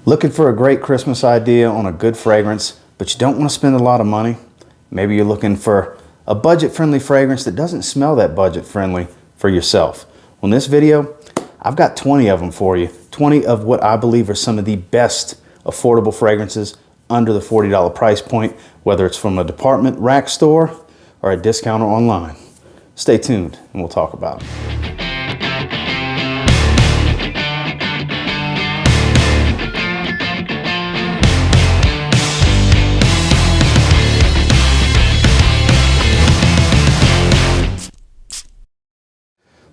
Looking for a great Christmas idea on a good fragrance, but you don't want to spend a lot of money? Maybe you're looking for a budget-friendly fragrance that doesn't smell that budget-friendly for yourself. On this video, I've got 20 of them for you. 20 of what I believe are some of the best affordable fragrances under the $40 price point, whether it's from a department rack store or a discounter online. Stay tuned and we'll talk about it.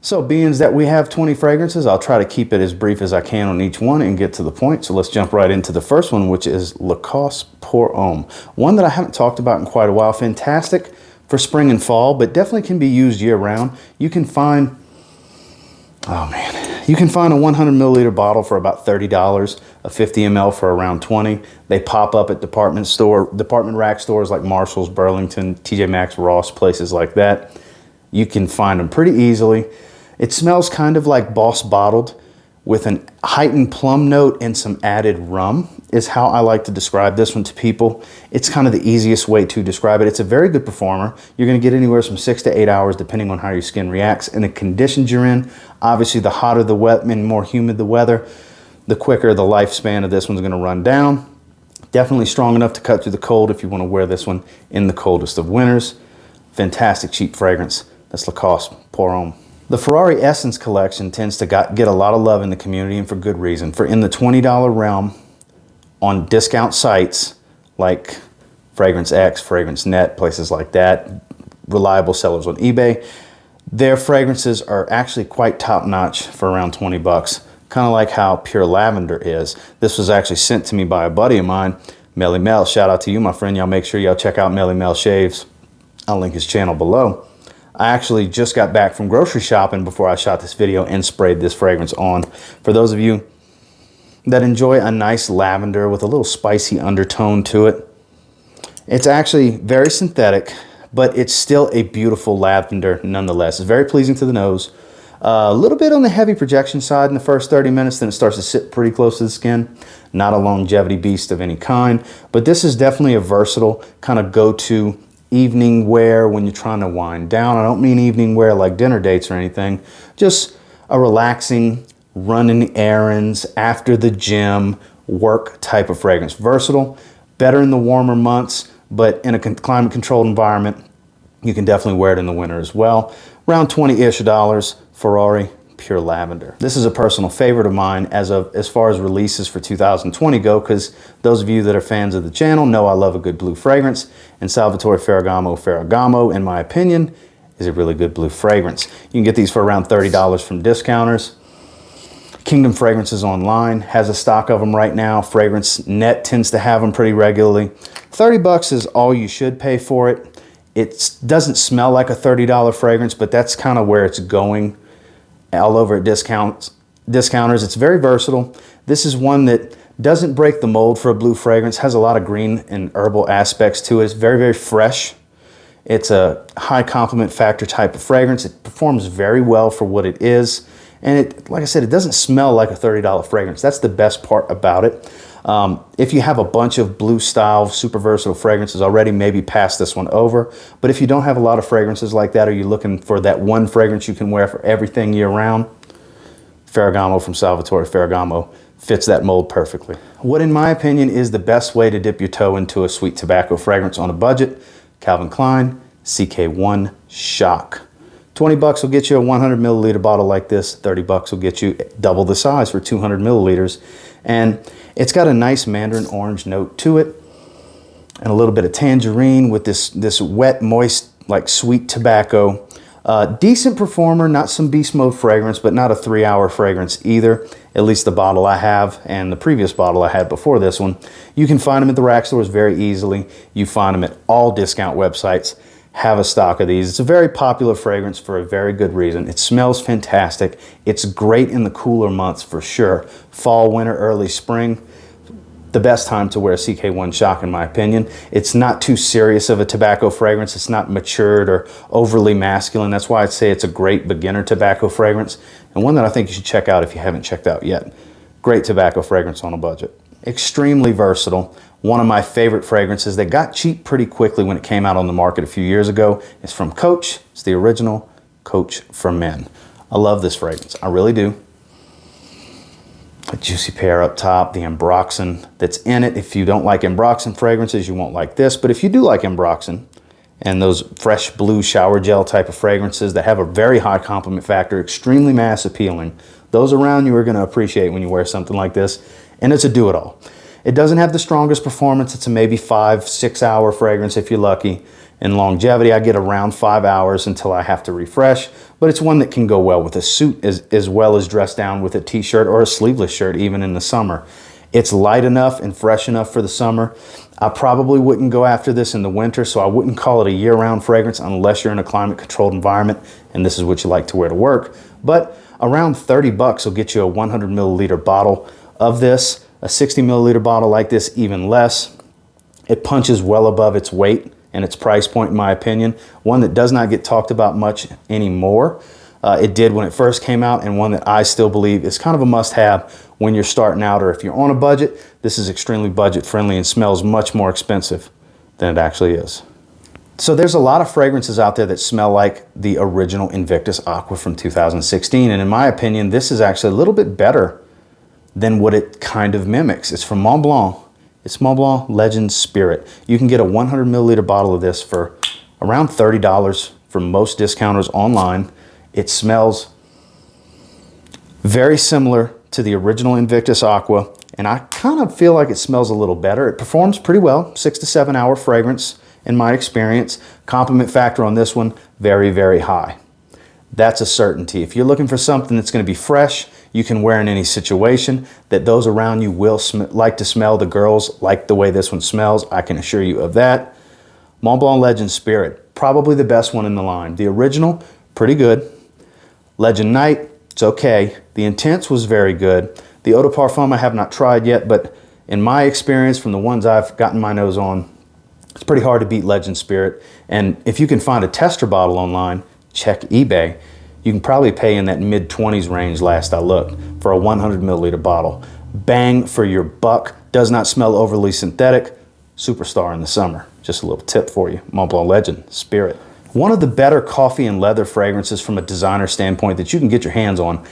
So being that we have 20 fragrances, I'll try to keep it as brief as I can on each one and get to the point. So let's jump right into the first one, which is Lacoste Pour Homme. One that I haven't talked about in quite a while. Fantastic for spring and fall, but definitely can be used year round. You can find, you can find a 100 milliliter bottle for about $30, a 50 ml for around 20. They pop up at department rack stores like Marshall's, Burlington, TJ Maxx, Ross, places like that. You can find them pretty easily. It smells kind of like Boss Bottled with an heightened plum note and some added rum is how I like to describe this one to people. It's kind of the easiest way to describe it. It's a very good performer. You're gonna get anywhere from 6 to 8 hours depending on how your skin reacts and the conditions you're in. Obviously the hotter the weather and more humid the weather, the quicker the lifespan of this one's gonna run down. Definitely strong enough to cut through the cold if you wanna wear this one in the coldest of winters. Fantastic cheap fragrance. That's Lacoste Pour Homme. The Ferrari Essence collection tends to get a lot of love in the community, and for good reason. For in the $20 realm on discount sites like Fragrance X, Fragrance Net, places like that, reliable sellers on eBay, their fragrances are actually quite top notch for around 20 bucks. Kind of like how Pure Lavender is. This was actually sent to me by a buddy of mine, Melly Mel. Shout out to you, my friend. Y'all make sure y'all check out Melly Mel Shaves. I'll link his channel below. I actually just got back from grocery shopping before I shot this video and sprayed this fragrance on. For those of you that enjoy a nice lavender with a little spicy undertone to it, it's actually very synthetic, but it's still a beautiful lavender nonetheless. It's very pleasing to the nose. A little bit on the heavy projection side in the first 30 minutes, then it starts to sit pretty close to the skin. Not a longevity beast of any kind, but this is definitely a versatile kind of go-to evening wear when you're trying to wind down. I don't mean evening wear like dinner dates or anything, just a relaxing, running errands, after the gym, work type of fragrance. Versatile, better in the warmer months, but in a climate controlled environment, you can definitely wear it in the winter as well. Around $20-ish, Ferrari Pure Lavender. This is a personal favorite of mine as far as releases for 2020 go, because those of you that are fans of the channel know I love a good blue fragrance, and Salvatore Ferragamo, in my opinion, is a really good blue fragrance. You can get these for around $30 from discounters. Kingdom Fragrances online has a stock of them right now. Fragrance Net tends to have them pretty regularly. 30 bucks is all you should pay for it. It doesn't smell like a $30 fragrance, but that's kind of where it's going all over at discounters. It's very versatile. This is one that doesn't break the mold for a blue fragrance, has a lot of green and herbal aspects to it. It's very, very fresh. It's a high compliment factor type of fragrance. It performs very well for what it is. And it, like I said, it doesn't smell like a $30 fragrance. That's the best part about it. If you have a bunch of blue style, super versatile fragrances already, maybe pass this one over. But if you don't have a lot of fragrances like that, or you're looking for that one fragrance you can wear for everything year round, Ferragamo from Salvatore Ferragamo fits that mold perfectly. What in my opinion is the best way to dip your toe into a sweet tobacco fragrance on a budget, Calvin Klein CK1 Shock. 20 bucks will get you a 100 milliliter bottle like this. 30 bucks will get you double the size for 200 milliliters. And it's got a nice mandarin orange note to it and a little bit of tangerine with this wet, moist, like sweet tobacco. Decent performer, not some beast mode fragrance, but not a 3-hour fragrance either. At least the bottle I have and the previous bottle I had before this one. You can find them at the rack stores very easily. You find them at all discount websites. Have a stock of these. It's a very popular fragrance for a very good reason. It smells fantastic. It's great in the cooler months for sure. Fall, winter, early spring. The best time to wear a CK1 Shock in my opinion. It's not too serious of a tobacco fragrance. It's not matured or overly masculine. That's why I'd say it's a great beginner tobacco fragrance, and one that I think you should check out if you haven't checked out yet. Great tobacco fragrance on a budget. extremely versatile. One of my favorite fragrances that got cheap pretty quickly when it came out on the market a few years ago is from Coach. It's the original Coach for Men. I love this fragrance, I really do. A juicy pear up top, the ambroxan that's in it. If you don't like ambroxan fragrances, you won't like this. But if you do like ambroxan and those fresh blue shower gel type of fragrances that have a very high compliment factor, extremely mass appealing, those around you are going to appreciate when you wear something like this. And it's a do-it-all. It doesn't have the strongest performance. It's a maybe 5-6 hour fragrance if you're lucky. In longevity, I get around 5 hours until I have to refresh, but it's one that can go well with a suit as well as dress down with a t-shirt or a sleeveless shirt even in the summer. It's light enough and fresh enough for the summer. I probably wouldn't go after this in the winter, so I wouldn't call it a year-round fragrance unless you're in a climate-controlled environment and this is what you like to wear to work. But around 30 bucks will get you a 100 milliliter bottle of this. A 60 milliliter bottle like this, even less. It punches well above its weight and its price point, in my opinion. One that does not get talked about much anymore. It did when it first came out, and one that I still believe is kind of a must-have when you're starting out or if you're on a budget. This is extremely budget-friendly and smells much more expensive than it actually is. So there's a lot of fragrances out there that smell like the original Invictus Aqua from 2016, and in my opinion, this is actually a little bit better than what it kind of mimics. It's from Mont Blanc. It's Mont Blanc Legend Spirit. You can get a 100 milliliter bottle of this for around $30 from most discounters online. It smells very similar to the original Invictus Aqua, and I kind of feel like it smells a little better. It performs pretty well, 6 to 7 hour fragrance in my experience. Compliment factor on this one, very, very high. That's a certainty. If you're looking for something that's going to be fresh, you can wear in any situation, that those around you will like to smell. The girls like the way this one smells, I can assure you of that. Mont Blanc Legend Spirit, probably the best one in the line. The original, pretty good. Legend Night, it's okay. The Intense was very good. The Eau de Parfum I have not tried yet, but in my experience from the ones I've gotten my nose on, it's pretty hard to beat Legend Spirit. And if you can find a tester bottle online, check eBay. You can probably pay in that mid-20s range last I looked for a 100 milliliter bottle. Bang for your buck. Does not smell overly synthetic. Superstar in the summer. Just a little tip for you. Mont Blanc Legend Spirit. One of the better coffee and leather fragrances from a designer standpoint that you can get your hands on.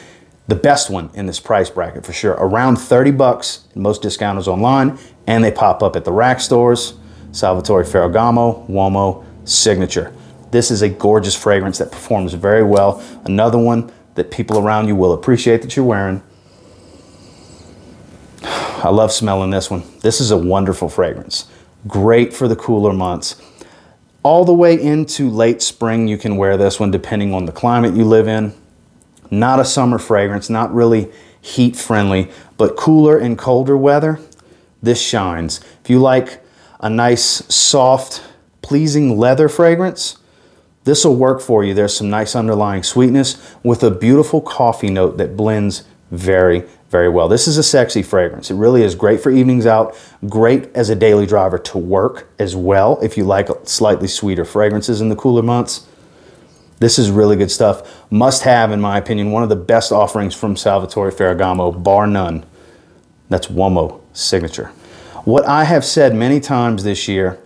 The best one in this price bracket for sure. Around 30 bucks in most discounters online, and they pop up at the rack stores. Salvatore Ferragamo, Uomo, Signature. This is a gorgeous fragrance that performs very well. Another one that people around you will appreciate that you're wearing. I love smelling this one. This is a wonderful fragrance. Great for the cooler months. All the way into late spring, you can wear this one depending on the climate you live in. Not a summer fragrance, not really heat friendly, but cooler and colder weather, this shines. If you like a nice, soft, pleasing leather fragrance, this will work for you. There's some nice underlying sweetness with a beautiful coffee note that blends very, very well. This is a sexy fragrance. It really is great for evenings out, great as a daily driver to work as well if you like slightly sweeter fragrances in the cooler months. This is really good stuff. Must have, in my opinion, one of the best offerings from Salvatore Ferragamo, bar none. That's Uomo Signature. What I have said many times this year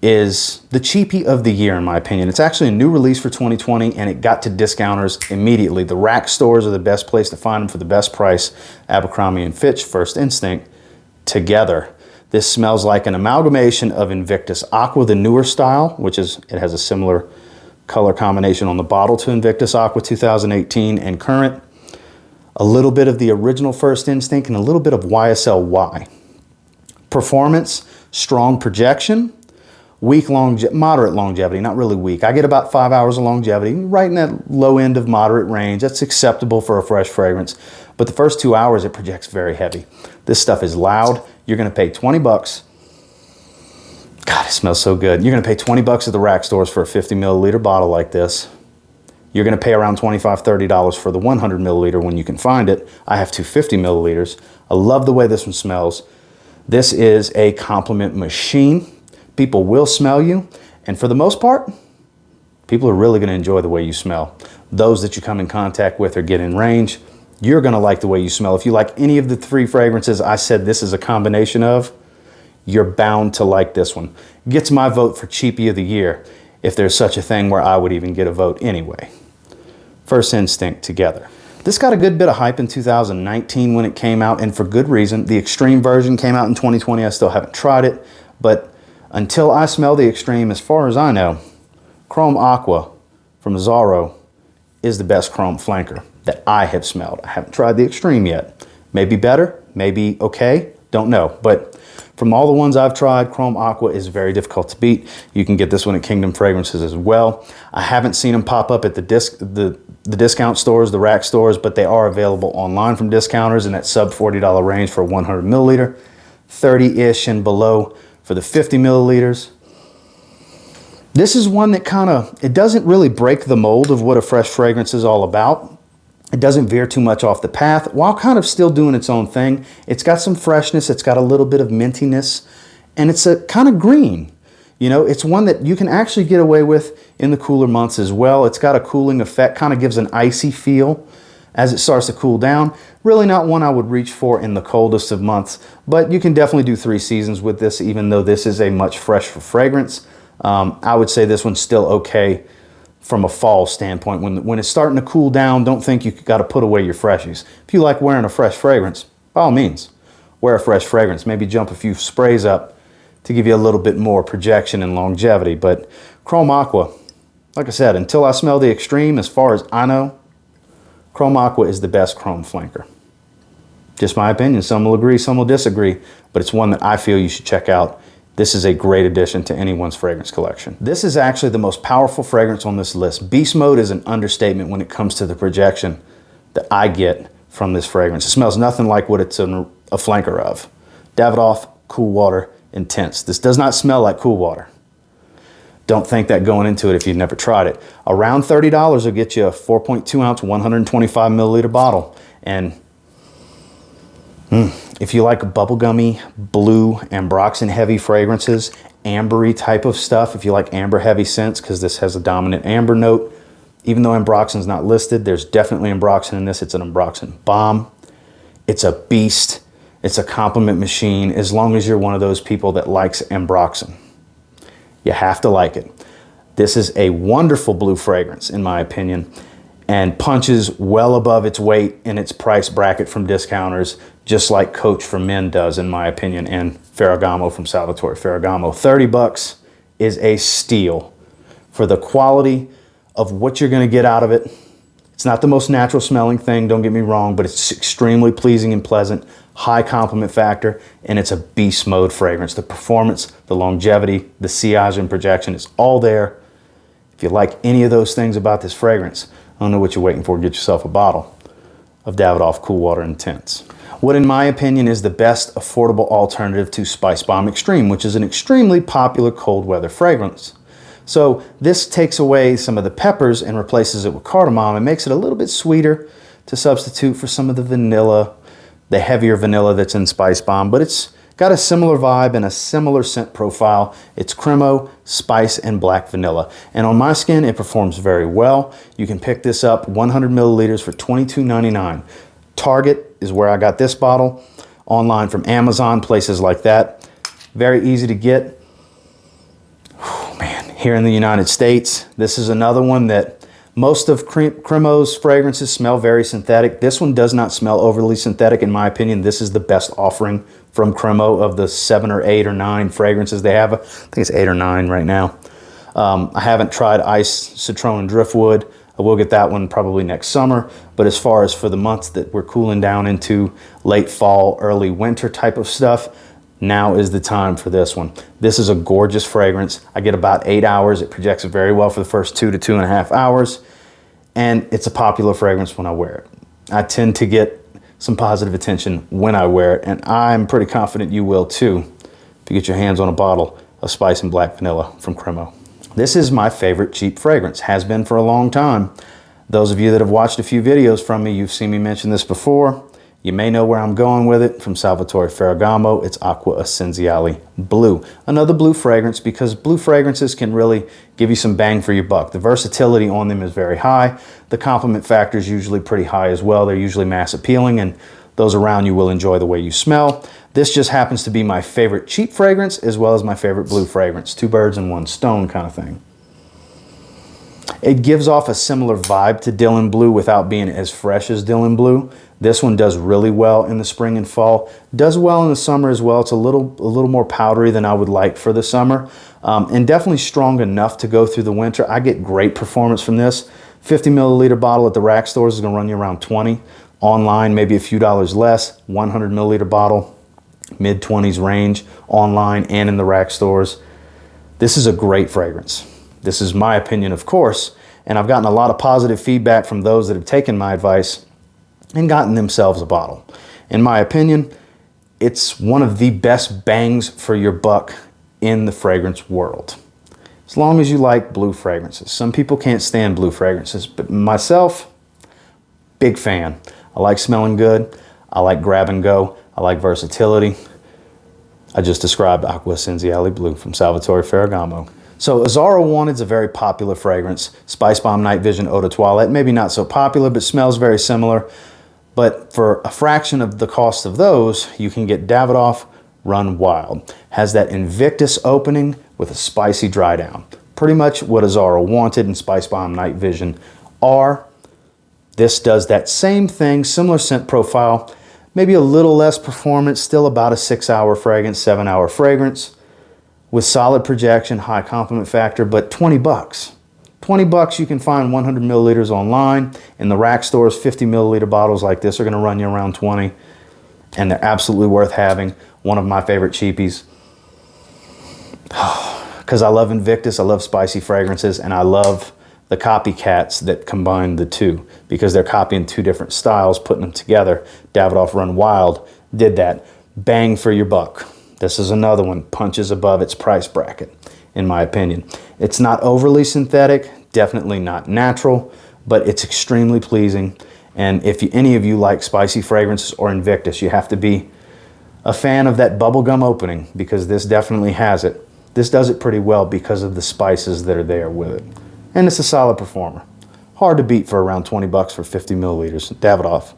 is the cheapie of the year, in my opinion. It's actually a new release for 2020, and it got to discounters immediately. The rack stores are the best place to find them for the best price. Abercrombie and Fitch, First Instinct, together. This smells like an amalgamation of Invictus Aqua, the newer style, which is, it has a similar color combination on the bottle to Invictus Aqua 2018 and current. A little bit of the original First Instinct and a little bit of YSL Y. Performance, strong projection, moderate longevity, not really weak. I get about 5 hours of longevity, right in that low end of moderate range. That's acceptable for a fresh fragrance. But the first 2 hours, it projects very heavy. This stuff is loud. You're gonna pay 20 bucks. God, it smells so good. You're gonna pay 20 bucks at the rack stores for a 50 milliliter bottle like this. You're gonna pay around $25, $30 for the 100 milliliter when you can find it. I have 250 milliliters. I love the way this one smells. This is a compliment machine. People will smell you, and for the most part, people are really gonna enjoy the way you smell. Those that you come in contact with or get in range, you're gonna like the way you smell. If you like any of the 3 fragrances I said this is a combination of, you're bound to like this one. Gets my vote for cheapie of the year, if there's such a thing where I would even get a vote anyway. First Instinct Together. This got a good bit of hype in 2019 when it came out, and for good reason. The Extreme version came out in 2020. I still haven't tried it, but until I smell the Extreme, as far as I know, Chrome Aqua from Azzaro is the best chrome flanker that I have smelled. I haven't tried the Extreme yet. Maybe better, maybe okay, don't know. But from all the ones I've tried, Chrome Aqua is very difficult to beat. You can get this one at Kingdom Fragrances as well. I haven't seen them pop up at the discount stores, the rack stores, but they are available online from discounters in that sub $40 range for a 100 milliliter, 30-ish and below for the 50 milliliters. This is one that it doesn't really break the mold of what a fresh fragrance is all about. It doesn't veer too much off the path while kind of still doing its own thing. It's got some freshness, it's got a little bit of mintiness, and it's a kind of green. You know, it's one that you can actually get away with in the cooler months as well. It's got a cooling effect, kind of gives an icy feel as it starts to cool down. Really not one I would reach for in the coldest of months, but you can definitely do 3 seasons with this, even though this is a much fresher fragrance. I would say this one's still okay from a fall standpoint. When it's starting to cool down, don't think you got to put away your freshies. If you like wearing a fresh fragrance, by all means, wear a fresh fragrance. Maybe jump a few sprays up to give you a little bit more projection and longevity. But Chrome Aqua, like I said, until I smell the Extreme, as far as I know, Chrome Aqua is the best chrome flanker. Just my opinion. Some will agree, some will disagree, but it's one that I feel you should check out. This is a great addition to anyone's fragrance collection. This is actually the most powerful fragrance on this list. Beast mode is an understatement when it comes to the projection that I get from this fragrance. It smells nothing like what it's a flanker of. Davidoff Cool Water Intense. This does not smell like cool water. Don't think that going into it if you've never tried it. Around $30 will get you a 4.2 ounce, 125 milliliter bottle. And if you like bubblegummy, blue, ambroxan heavy fragrances, ambery type of stuff, if you like amber heavy scents, because this has a dominant amber note, even though ambroxan's not listed, there's definitely ambroxan in this. It's an ambroxan bomb. It's a beast. It's a compliment machine, as long as you're one of those people that likes ambroxan. You have to like it. This is a wonderful blue fragrance, in my opinion, and punches well above its weight in its price bracket from discounters, just like Coach for Men does, in my opinion, and Ferragamo from Salvatore Ferragamo. 30 bucks is a steal for the quality of what you're gonna get out of it. It's not the most natural smelling thing, don't get me wrong, but it's extremely pleasing and pleasant, high compliment factor, and it's a beast mode fragrance. The performance, the longevity, the sillage and projection is all there. If you like any of those things about this fragrance, I don't know what you're waiting for. Get yourself a bottle of Davidoff Cool Water Intense. What, in my opinion, is the best affordable alternative to Spice Bomb Extreme, which is an extremely popular cold weather fragrance. So this takes away some of the peppers and replaces it with cardamom and makes it a little bit sweeter to substitute for some of the vanilla, the heavier vanilla that's in Spice Bomb, but it's got a similar vibe and a similar scent profile. It's Cremo, spice, and black vanilla. And on my skin, it performs very well. You can pick this up 100 milliliters for $22.99. Target is where I got this bottle. Online from Amazon, places like that. Very easy to get. Oh, man, here in the United States, this is another one that most of Cremo's fragrances smell very synthetic. This one does not smell overly synthetic, in my opinion. This is the best offering from Cremo of the 7 or 8 or 9 fragrances they have. I think it's 8 or 9 right now. I haven't tried Ice, Citron, and Driftwood. I will get that one probably next summer. But as far as for the months that we're cooling down into late fall, early winter type of stuff, now is the time for this one. This is a gorgeous fragrance. I get about 8 hours. It projects very well for the first 2 to 2.5 hours. And it's a popular fragrance when I wear it. I tend to get some positive attention when I wear it, and I'm pretty confident you will too if you get your hands on a bottle of Spice and Black Vanilla from Cremo. This is my favorite cheap fragrance, has been for a long time. Those of you that have watched a few videos from me, you've seen me mention this before. You may know where I'm going with it. From Salvatore Ferragamo, it's Aqua Essenziale Blue. Another blue fragrance, because blue fragrances can really give you some bang for your buck. The versatility on them is very high. The compliment factor is usually pretty high as well. They're usually mass appealing, and those around you will enjoy the way you smell. This just happens to be my favorite cheap fragrance as well as my favorite blue fragrance. Two birds in one stone kind of thing. It gives off a similar vibe to Dylan Blue without being as fresh as Dylan Blue. This one does really well in the spring and fall. Does well in the summer as well. It's a little more powdery than I would like for the summer. And definitely strong enough to go through the winter. I get great performance from this. 50 milliliter bottle at the rack stores is going to run you around 20. Online, maybe a few dollars less. 100 milliliter bottle, mid-20s range, online and in the rack stores. This is a great fragrance. This is my opinion, of course, and I've gotten a lot of positive feedback from those that have taken my advice and gotten themselves a bottle. In my opinion, it's one of the best bangs for your buck in the fragrance world. As long as you like blue fragrances. Some people can't stand blue fragrances, but myself, big fan. I like smelling good. I like grab and go. I like versatility. I just described Aqua Essenziale Blue from Salvatore Ferragamo. So Azzaro Wanted's a very popular fragrance. Spice Bomb Night Vision Eau de Toilette, maybe not so popular, but smells very similar. But for a fraction of the cost of those, you can get Davidoff Run Wild. Has that Invictus opening with a spicy dry down. Pretty much what Azzaro Wanted and Spice Bomb Night Vision are. This does that same thing, similar scent profile, maybe a little less performance, still about a 6-hour fragrance, 7-hour fragrance. With solid projection, high compliment factor, but 20 bucks. 20 bucks you can find 100 milliliters online. In the rack stores, 50 milliliter bottles like this are going to run you around 20, and they're absolutely worth having. One of my favorite cheapies. Because I love Invictus, I love spicy fragrances, and I love the copycats that combine the two, because they're copying two different styles, putting them together. Davidoff Run Wild did that. Bang for your buck. This is another one, punches above its price bracket, in my opinion. It's not overly synthetic, definitely not natural, but it's extremely pleasing. And if any of you like spicy fragrances or Invictus, you have to be a fan of that bubblegum opening, because this definitely has it. This does it pretty well because of the spices that are there with it. And it's a solid performer. Hard to beat for around 20 bucks for 50 milliliters. Davidoff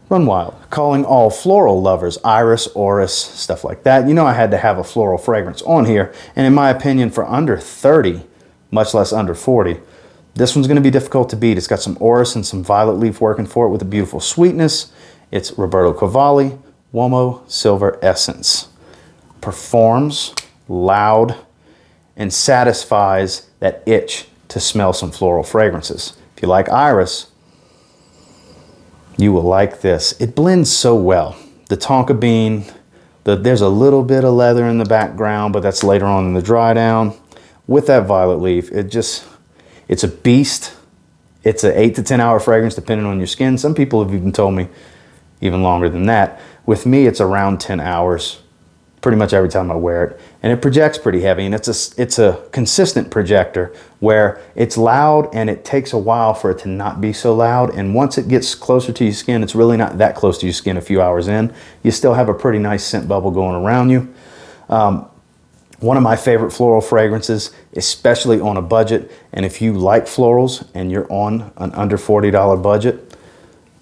Run Wild. Calling all floral lovers, iris, orris, stuff like that. You know I had to have a floral fragrance on here, and in my opinion, for under 30, much less under 40, this one's going to be difficult to beat. It's got some orris and some violet leaf working for it with a beautiful sweetness. It's Roberto Cavalli Uomo Silver Essence. Performs loud and satisfies that itch to smell some floral fragrances. If you like iris, you will like this. It blends so well. The tonka bean, there's a little bit of leather in the background, but that's later on in the dry down. With that violet leaf, it's a beast. It's an 8 to 10 hour fragrance depending on your skin. Some people have even told me even longer than that. With me, it's around 10 hours pretty much every time I wear it. And it projects pretty heavy, and it's a consistent projector where it's loud and it takes a while for it to not be so loud. And once it gets closer to your skin, it's really not that close to your skin a few hours in. You still have a pretty nice scent bubble going around you. One of my favorite floral fragrances, especially on a budget. And if you like florals and you're on an under $40 budget,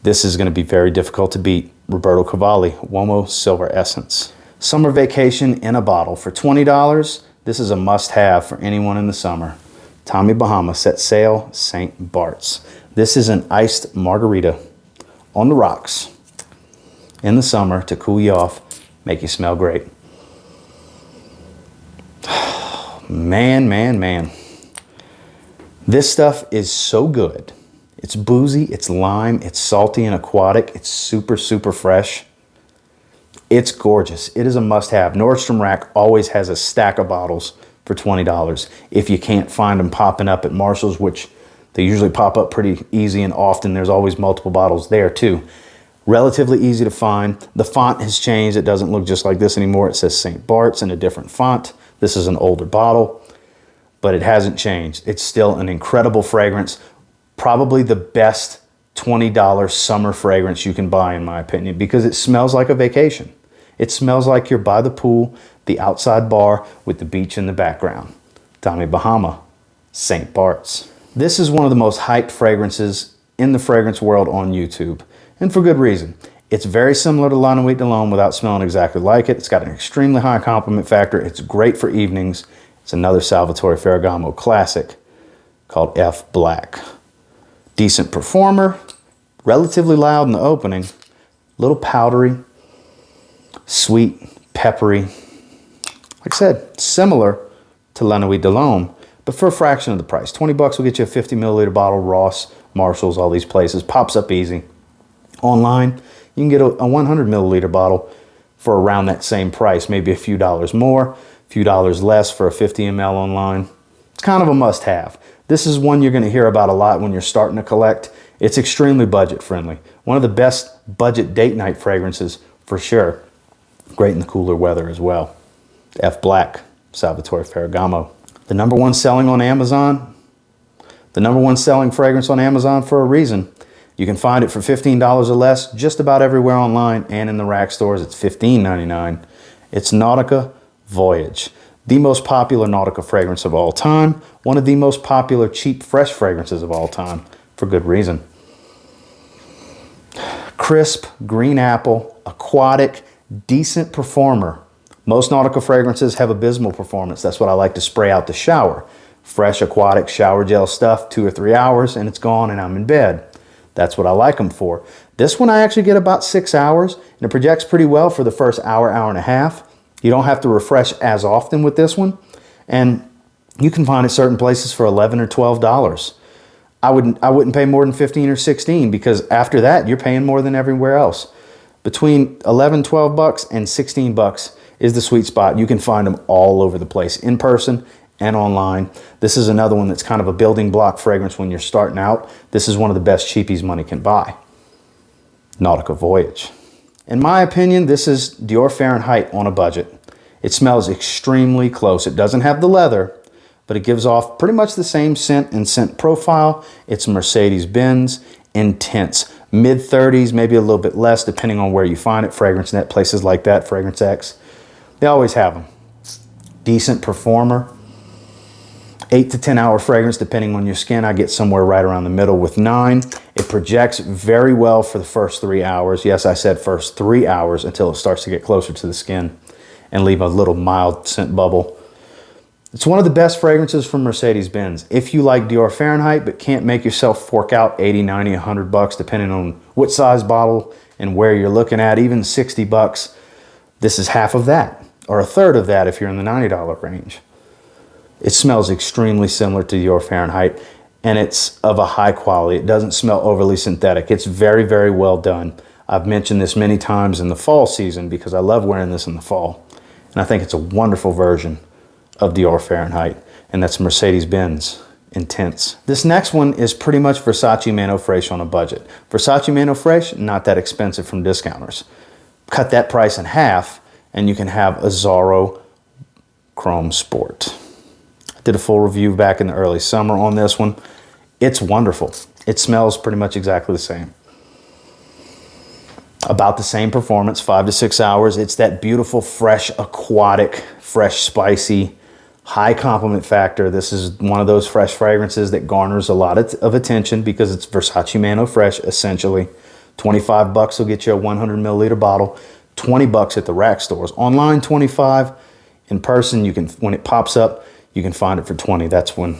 this is going to be very difficult to beat. Roberto Cavalli Uomo Silver Essence. Summer vacation in a bottle for $20. This is a must-have for anyone in the summer. Tommy Bahama Set Sail St. Bart's. This is an iced margarita on the rocks in the summer to cool you off, make you smell great. Man, man, man. This stuff is so good. It's boozy, it's lime, it's salty and aquatic, it's super, super fresh. It's gorgeous. It is a must-have. Nordstrom Rack always has a stack of bottles for $20. If you can't find them popping up at Marshall's, which they usually pop up pretty easy and often, there's always multiple bottles there too. Relatively easy to find. The font has changed. It doesn't look just like this anymore. It says St. Bart's in a different font. This is an older bottle, but it hasn't changed. It's still an incredible fragrance. Probably the best $20 summer fragrance you can buy, in my opinion, because it smells like a vacation. It smells like you're by the pool, the outside bar with the beach in the background. Tommy Bahama, St. Bart's. This is one of the most hyped fragrances in the fragrance world on YouTube, and for good reason. It's very similar to La Nuit de l'Homme without smelling exactly like it. It's got an extremely high compliment factor. It's great for evenings. It's another Salvatore Ferragamo classic called F Black. Decent performer, relatively loud in the opening, little powdery, sweet, peppery. Like I said, similar to La Nuit de l'Homme, but for a fraction of the price. 20 bucks will get you a 50 milliliter bottle, Ross, Marshalls, all these places. Pops up easy. Online, you can get a 100 milliliter bottle for around that same price, maybe a few dollars more, a few dollars less for a 50 ml online. It's kind of a must-have. This is one you're going to hear about a lot when you're starting to collect. It's extremely budget friendly. One of the best budget date night fragrances for sure. Great in the cooler weather as well. F Black, Salvatore Ferragamo. The #1 selling on Amazon. The #1 selling fragrance on Amazon for a reason. You can find it for $15 or less just about everywhere online and in the rack stores. It's $15.99. It's Nautica Voyage. The most popular Nautica fragrance of all time. One of the most popular cheap fresh fragrances of all time for good reason. Crisp, green apple, aquatic, decent performer. Most Nautica fragrances have abysmal performance. That's what I like to spray out the shower. Fresh aquatic shower gel stuff, 2 or 3 hours and it's gone and I'm in bed. That's what I like them for. This one I actually get about 6 hours and it projects pretty well for the first hour, hour and a half. You don't have to refresh as often with this one. And you can find it certain places for $11 or $12. I wouldn't pay more than 15 or 16 because after that you're paying more than everywhere else. Between 11, 12 bucks and 16 bucks is the sweet spot. You can find them all over the place, in person and online. This is another one that's kind of a building block fragrance when you're starting out. This is one of the best cheapies money can buy. Nautica Voyage. In my opinion, this is Dior Fahrenheit on a budget. It smells extremely close. It doesn't have the leather, but it gives off pretty much the same scent and scent profile. It's Mercedes-Benz Intense. Mid-30s, maybe a little bit less, depending on where you find it. Fragrance Net, places like that, Fragrance X. They always have them. Decent performer. 8 to 10 hour fragrance, depending on your skin. I get somewhere right around the middle with 9. It projects very well for the first 3 hours. Yes, I said first 3 hours until it starts to get closer to the skin and leave a little mild scent bubble. It's one of the best fragrances from Mercedes-Benz. If you like Dior Fahrenheit but can't make yourself fork out 80, 90, 100 bucks, depending on what size bottle and where you're looking at, even 60 bucks, this is half of that, or a third of that if you're in the $90 range. It smells extremely similar to Dior Fahrenheit, and it's of a high quality. It doesn't smell overly synthetic. It's very, very well done. I've mentioned this many times in the fall season because I love wearing this in the fall. And I think it's a wonderful version of Dior Fahrenheit, and that's Mercedes-Benz Intense. This next one is pretty much Versace Mano Fresh on a budget. Versace Mano Fresh, not that expensive from discounters. Cut that price in half, and you can have Azzaro Chrome Sport. I did a full review back in the early summer on this one. It's wonderful. It smells pretty much exactly the same. About the same performance, 5 to 6 hours. It's that beautiful, fresh, aquatic, fresh, spicy, high compliment factor. This is one of those fresh fragrances that garners a lot of attention because it's Versace Mano Fresh, essentially. 25 bucks will get you a 100 milliliter bottle. 20 bucks at the rack stores. Online, 25. In person, you can, when it pops up, you can find it for 20. That's when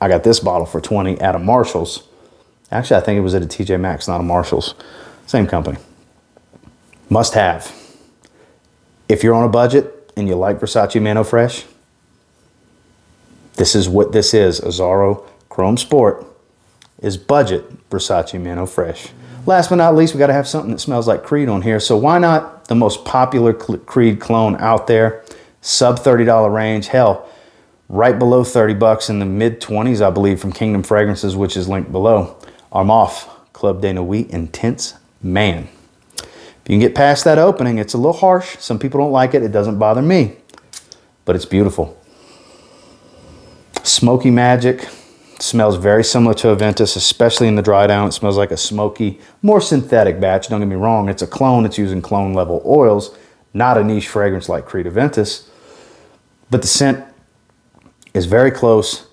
I got this bottle for 20 at a Marshalls. Actually, I think it was at a TJ Maxx, not a Marshalls. Same company. Must have. If you're on a budget and you like Versace Mano Fresh, this is what this is. Azzaro Chrome Sport is budget Versace Mano Fresh. Last but not least, we got to have something that smells like Creed on here. So why not the most popular Creed clone out there? Sub $30 range. Hell, right below 30 bucks in the mid 20s, I believe, from Kingdom Fragrances, which is linked below. Armaf Club de Nuit Intense Man. If you can get past that opening, it's a little harsh. Some people don't like it. It doesn't bother me, but it's beautiful. Smoky magic, Smells very similar to a Ventus, especially in the dry down. It smells like a smoky, more synthetic batch. Don't get me wrong, it's a clone. It's using clone level oils, not a niche fragrance like Creed Aventus. But the scent is very close.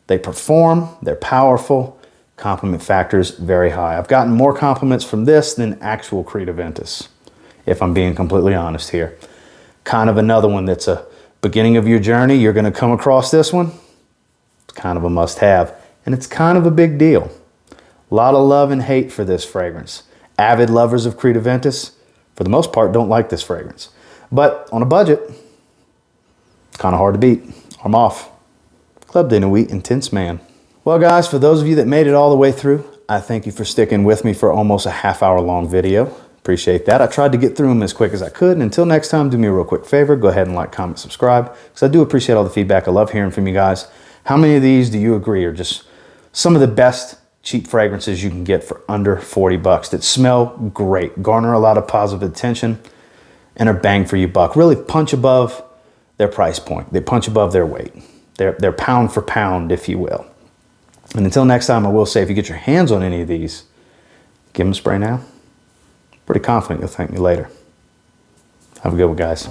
They perform, they're powerful. Compliment factor is very high. I've gotten more compliments from this than actual Creed Aventus, if I'm being completely honest here. Kind of another one that's a beginning of your journey. You're going to come across this one. It's kind of a must-have, and it's kind of a big deal. A lot of love and hate for this fragrance. Avid lovers of Creed Aventus, for the most part, don't like this fragrance. But on a budget, it's kind of hard to beat. I'm off. Club de Nuit Intense Man. Well, guys, for those of you that made it all the way through, I thank you for sticking with me for almost a half-hour long video. Appreciate that. I tried to get through them as quick as I could. And until next time, do me a real quick favor. Go ahead and like, comment, subscribe, because I do appreciate all the feedback. I love hearing from you guys. How many of these do you agree are just some of the best cheap fragrances you can get for under 40 bucks that smell great, garner a lot of positive attention, and are bang for your buck? Really punch above their price point. They punch above their weight. They're pound for pound, if you will. And until next time, I will say, if you get your hands on any of these, give them a spray now. Pretty confident you'll thank me later. Have a good one, guys.